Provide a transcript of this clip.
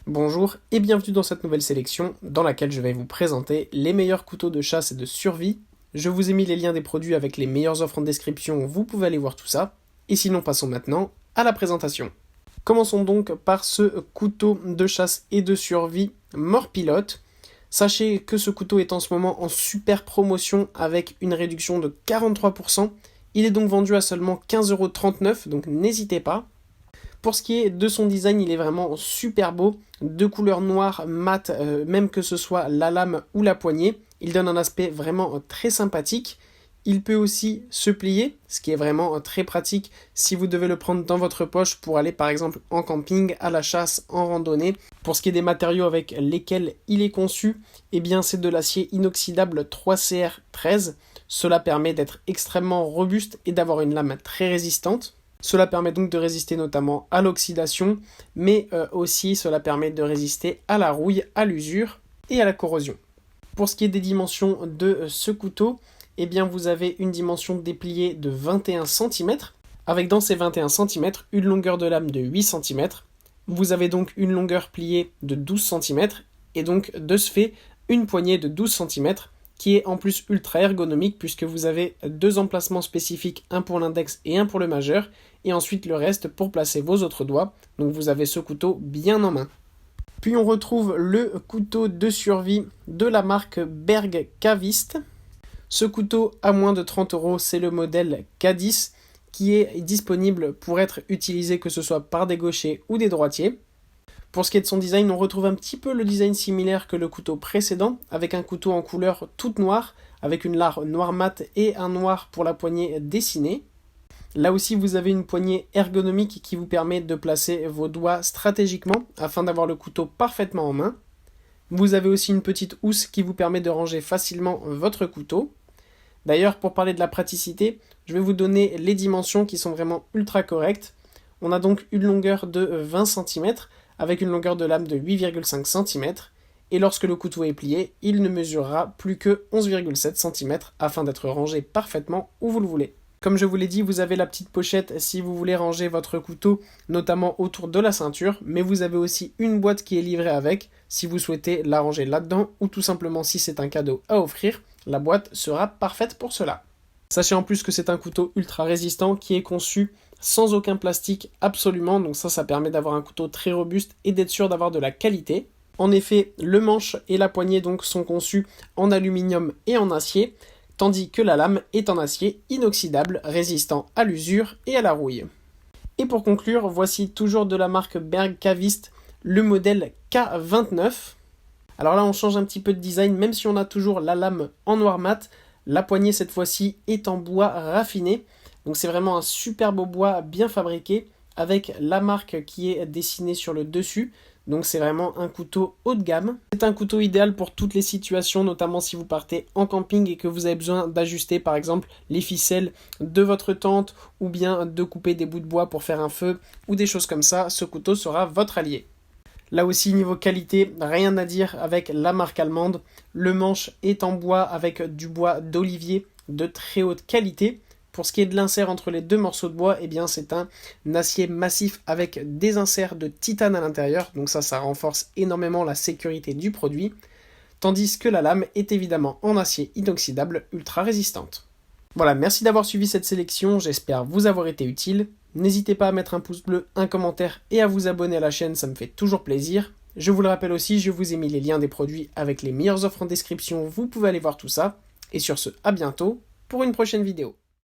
Bonjour et bienvenue dans cette nouvelle sélection dans laquelle je vais vous présenter les meilleurs couteaux de chasse et de survie. Je vous ai mis les liens des produits avec les meilleures offres en description, vous pouvez aller voir tout ça. Et sinon passons maintenant à la présentation. Commençons donc par ce couteau de chasse et de survie Mort-Pilote. Sachez que ce couteau est en ce moment en super promotion avec une réduction de 43%. Il est donc vendu à seulement 15,39 €, donc n'hésitez pas. Pour ce qui est de son design, il est vraiment super beau, de couleur noire mat, même que ce soit la lame ou la poignée. Il donne un aspect vraiment très sympathique. Il peut aussi se plier, ce qui est vraiment très pratique si vous devez le prendre dans votre poche pour aller par exemple en camping, à la chasse, en randonnée. Pour ce qui est des matériaux avec lesquels il est conçu, eh bien c'est de l'acier inoxydable 3CR13. Cela permet d'être extrêmement robuste et d'avoir une lame très résistante. Cela permet donc de résister notamment à l'oxydation, mais aussi cela permet de résister à la rouille, à l'usure et à la corrosion. Pour ce qui est des dimensions de ce couteau, eh bien vous avez une dimension dépliée de 21 cm, avec dans ces 21 cm une longueur de lame de 8 cm. Vous avez donc une longueur pliée de 12 cm, et donc de ce fait une poignée de 12 cm, qui est en plus ultra ergonomique puisque vous avez deux emplacements spécifiques, un pour l'index et un pour le majeur, et ensuite le reste pour placer vos autres doigts, donc vous avez ce couteau bien en main. Puis on retrouve le couteau de survie de la marque Berg Caviste. Ce couteau à moins de 30 €, c'est le modèle K10 qui est disponible pour être utilisé que ce soit par des gauchers ou des droitiers. Pour ce qui est de son design, on retrouve un petit peu le design similaire que le couteau précédent, avec un couteau en couleur toute noire, avec une lame noire mat et un noir pour la poignée dessinée. Là aussi, vous avez une poignée ergonomique qui vous permet de placer vos doigts stratégiquement afin d'avoir le couteau parfaitement en main. Vous avez aussi une petite housse qui vous permet de ranger facilement votre couteau. D'ailleurs, pour parler de la praticité, je vais vous donner les dimensions qui sont vraiment ultra correctes. On a donc une longueur de 20 cm, avec une longueur de lame de 8,5 cm, et lorsque le couteau est plié, il ne mesurera plus que 11,7 cm afin d'être rangé parfaitement où vous le voulez. Comme je vous l'ai dit, vous avez la petite pochette si vous voulez ranger votre couteau, notamment autour de la ceinture, mais vous avez aussi une boîte qui est livrée avec, si vous souhaitez la ranger là-dedans, ou tout simplement si c'est un cadeau à offrir, la boîte sera parfaite pour cela. Sachez en plus que c'est un couteau ultra résistant qui est conçu sans aucun plastique absolument, donc ça permet d'avoir un couteau très robuste et d'être sûr d'avoir de la qualité. En effet, le manche et la poignée donc sont conçus en aluminium et en acier, tandis que la lame est en acier inoxydable, résistant à l'usure et à la rouille. Et pour conclure, voici toujours de la marque Berg Caviste, le modèle K29. Alors là on change un petit peu de design, même si on a toujours la lame en noir mat, la poignée cette fois-ci est en bois raffiné. Donc c'est vraiment un super beau bois bien fabriqué avec la marque qui est dessinée sur le dessus. Donc c'est vraiment un couteau haut de gamme. C'est un couteau idéal pour toutes les situations, notamment si vous partez en camping et que vous avez besoin d'ajuster par exemple les ficelles de votre tente ou bien de couper des bouts de bois pour faire un feu ou des choses comme ça. Ce couteau sera votre allié. Là aussi, niveau qualité, rien à dire avec la marque allemande. Le manche est en bois avec du bois d'olivier de très haute qualité. Pour ce qui est de l'insert entre les deux morceaux de bois, eh bien c'est un acier massif avec des inserts de titane à l'intérieur. Donc ça renforce énormément la sécurité du produit. Tandis que la lame est évidemment en acier inoxydable ultra résistante. Voilà, merci d'avoir suivi cette sélection, j'espère vous avoir été utile. N'hésitez pas à mettre un pouce bleu, un commentaire et à vous abonner à la chaîne, ça me fait toujours plaisir. Je vous le rappelle aussi, je vous ai mis les liens des produits avec les meilleures offres en description, vous pouvez aller voir tout ça. Et sur ce, à bientôt pour une prochaine vidéo.